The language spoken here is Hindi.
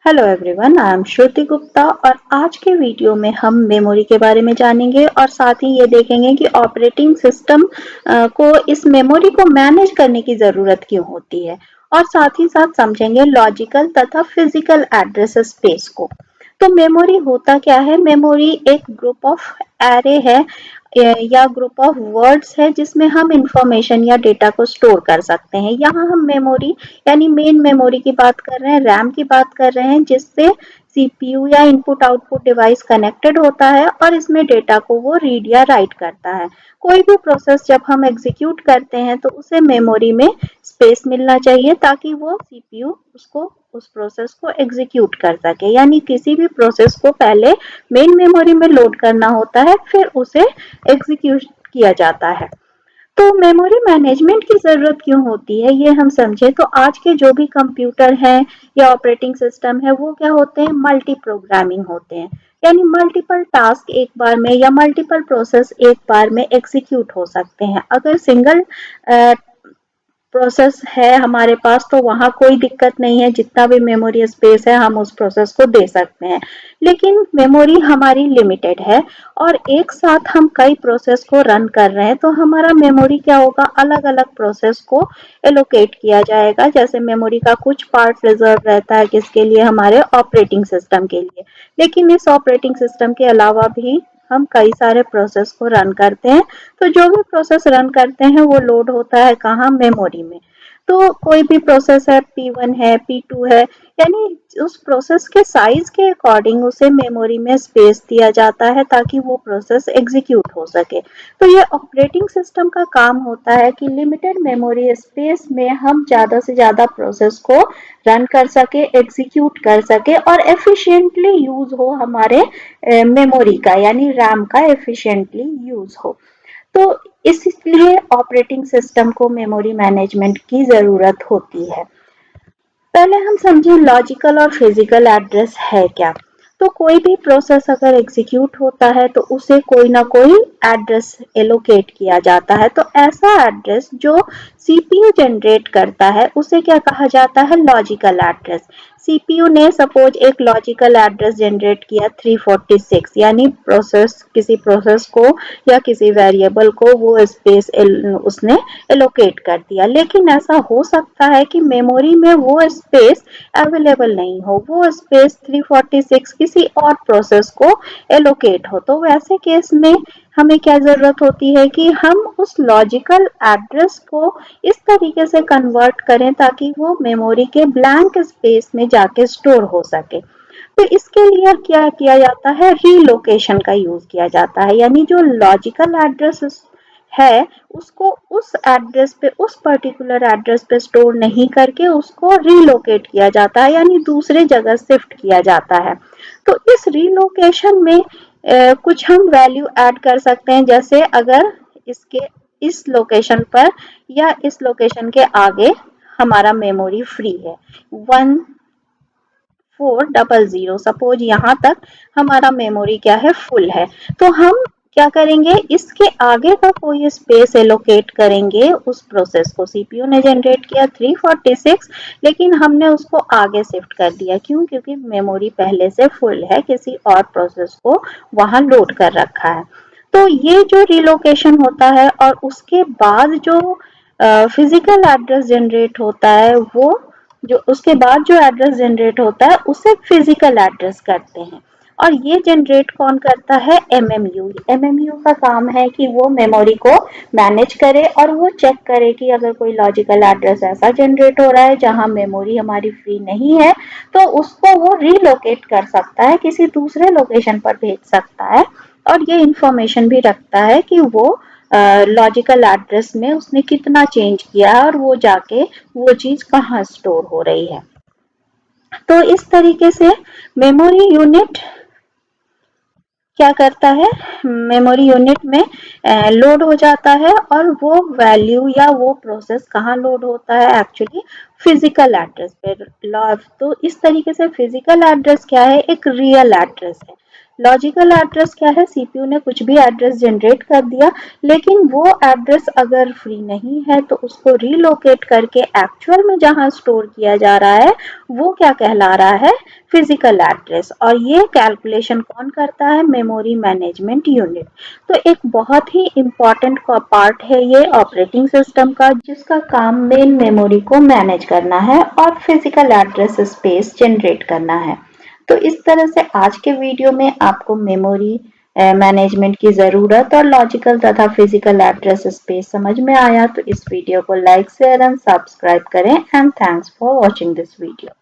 हेलो एवरीवन, आई एम श्रुति गुप्ता और आज के वीडियो में हम मेमोरी के बारे में जानेंगे और साथ ही ये देखेंगे कि ऑपरेटिंग सिस्टम को इस मेमोरी को मैनेज करने की ज़रूरत क्यों होती है और साथ ही साथ समझेंगे लॉजिकल तथा फिजिकल एड्रेस स्पेस को। तो मेमोरी होता क्या है? मेमोरी एक ग्रुप ऑफ एरे है या ग्रुप ऑफ वर्ड्स है जिसमें हम इंफॉर्मेशन या डेटा को स्टोर कर सकते हैं। यहाँ हम मेमोरी यानी मेन मेमोरी की बात कर रहे हैं, रैम की बात कर रहे हैं, जिससे सीपीयू या इनपुट आउटपुट डिवाइस कनेक्टेड होता है और इसमें डेटा को वो रीड या राइट करता है। कोई भी प्रोसेस जब हम एग्जीक्यूट करते हैं तो उसे मेमोरी में स्पेस मिलना चाहिए ताकि वो सीपीयू उसको उस प्रोसेस को एग्जीक्यूट कर सके। यानी किसी भी प्रोसेस को पहले मेन मेमोरी में लोड करना होता है, फिर उसे एग्जीक्यूट किया जाता है। तो मेमोरी मैनेजमेंट की ज़रूरत क्यों होती है, ये हम समझें तो आज के जो भी कंप्यूटर हैं या ऑपरेटिंग सिस्टम है वो क्या होते हैं? मल्टी प्रोग्रामिंग होते हैं। यानी मल्टीपल टास्क एक बार में या मल्टीपल प्रोसेस एक बार में एग्जीक्यूट हो सकते हैं। अगर सिंगल प्रोसेस है हमारे पास तो वहाँ कोई दिक्कत नहीं है, जितना भी मेमोरी स्पेस है हम उस प्रोसेस को दे सकते हैं। लेकिन मेमोरी हमारी लिमिटेड है और एक साथ हम कई प्रोसेस को रन कर रहे हैं तो हमारा मेमोरी क्या होगा? अलग अलग प्रोसेस को एलोकेट किया जाएगा। जैसे मेमोरी का कुछ पार्ट रिजर्व रहता है किसके लिए? हमारे ऑपरेटिंग सिस्टम के लिए। लेकिन इस ऑपरेटिंग सिस्टम के अलावा भी हम कई सारे प्रोसेस को रन करते हैं, तो जो भी प्रोसेस रन करते हैं वो लोड होता है कहाँ? मेमोरी में। तो कोई भी प्रोसेस है, P1 है, P2 है, यानी उस प्रोसेस के साइज के अकॉर्डिंग उसे मेमोरी में स्पेस दिया जाता है ताकि वो प्रोसेस एग्जीक्यूट हो सके। तो ये ऑपरेटिंग सिस्टम का काम होता है कि लिमिटेड मेमोरी स्पेस में हम ज़्यादा से ज़्यादा प्रोसेस को रन कर सके, एग्जीक्यूट कर सके और एफिशिएंटली यूज हो हमारे मेमोरी का, यानी रैम का एफिशिएंटली यूज हो। तो इसलिए ऑपरेटिंग सिस्टम को मेमोरी मैनेजमेंट की ज़रूरत होती है। पहले हम समझें लॉजिकल और फिजिकल एड्रेस है क्या। तो कोई भी प्रोसेस अगर एग्जीक्यूट होता है तो उसे कोई ना कोई एड्रेस एलोकेट किया जाता है। तो ऐसा एड्रेस जो सीपीयू जनरेट करता है उसे क्या कहा जाता है? Logical address. सीपीयू ने सपोज एक लॉजिकल एड्रेस जनरेट किया 346, यानी किसी प्रोसेस को या किसी वेरिएबल को वो स्पेस उसने एलोकेट कर दिया। लेकिन ऐसा हो सकता है कि मेमोरी में वो स्पेस अवेलेबल नहीं हो, वो स्पेस 346 किसी और प्रोसेस को एलोकेट हो। तो वैसे केस में हमें क्या ज़रूरत होती है कि हम उस लॉजिकल एड्रेस को इस तरीके से कन्वर्ट करें ताकि वो मेमोरी के ब्लैंक स्पेस में जाके स्टोर हो सके। तो इसके लिए क्या किया जाता है? रीलोकेशन का यूज किया जाता है। यानी जो लॉजिकल एड्रेस है उसको उस एड्रेस पे, उस पर्टिकुलर एड्रेस पे स्टोर नहीं करके उसको रीलोकेट किया जाता है, यानी दूसरे जगह शिफ्ट किया जाता है। तो इस रीलोकेशन में कुछ हम वैल्यू ऐड कर सकते हैं। जैसे अगर इसके इस लोकेशन पर या इस लोकेशन के आगे हमारा मेमोरी फ्री है 1400, सपोज यहाँ तक हमारा मेमोरी क्या है? फुल है। तो हम क्या करेंगे? इसके आगे का कोई स्पेस एलोकेट करेंगे उस प्रोसेस को। सीपीयू ने जनरेट किया 346, लेकिन हमने उसको आगे शिफ्ट कर दिया। क्यों? क्योंकि मेमोरी पहले से फुल है, किसी और प्रोसेस को वहां लोड कर रखा है। तो ये जो रिलोकेशन होता है और उसके बाद जो फिजिकल एड्रेस जनरेट होता है, वो जो उसके बाद जो एड्रेस जनरेट होता है उसे फिजिकल एड्रेस करते हैं। और ये जनरेट कौन करता है? एमएमयू। एमएमयू का काम है कि वो मेमोरी को मैनेज करे और वो चेक करे कि अगर कोई लॉजिकल एड्रेस ऐसा जनरेट हो रहा है जहां मेमोरी हमारी फ्री नहीं है तो उसको वो रीलोकेट कर सकता है, किसी दूसरे लोकेशन पर भेज सकता है। और ये इंफॉर्मेशन भी रखता है कि वो लॉजिकल एड्रेस में उसने कितना चेंज किया है और वो जाके वो चीज कहाँ स्टोर हो रही है। तो इस तरीके से मेमोरी यूनिट क्या करता है? मेमोरी यूनिट में लोड हो जाता है और वो वैल्यू या वो प्रोसेस कहाँ लोड होता है? एक्चुअली फिजिकल एड्रेस पे। तो इस तरीके से फिजिकल एड्रेस क्या है? एक रियल एड्रेस है। लॉजिकल एड्रेस क्या है, सीपीयू ने कुछ भी एड्रेस जनरेट कर दिया, लेकिन वो एड्रेस अगर फ्री नहीं है तो उसको रीलोकेट करके एक्चुअल में जहां स्टोर किया जा रहा है वो क्या कहला रहा है, फिजिकल एड्रेस। और ये कैलकुलेशन कौन करता है, मेमोरी मैनेजमेंट यूनिट। तो एक बहुत ही इम्पॉर्टेंट पार्ट है ये ऑपरेटिंग सिस्टम का, जिसका काम मेन मेमोरी को मैनेज करना है और फिजिकल एड्रेस स्पेस जनरेट करना है। तो इस तरह से आज के वीडियो में आपको मेमोरी मैनेजमेंट की ज़रूरत और लॉजिकल तथा फिजिकल एड्रेस स्पेस समझ में आया। तो इस वीडियो को लाइक शेयर एंड सब्सक्राइब करें and thanks for watching this video.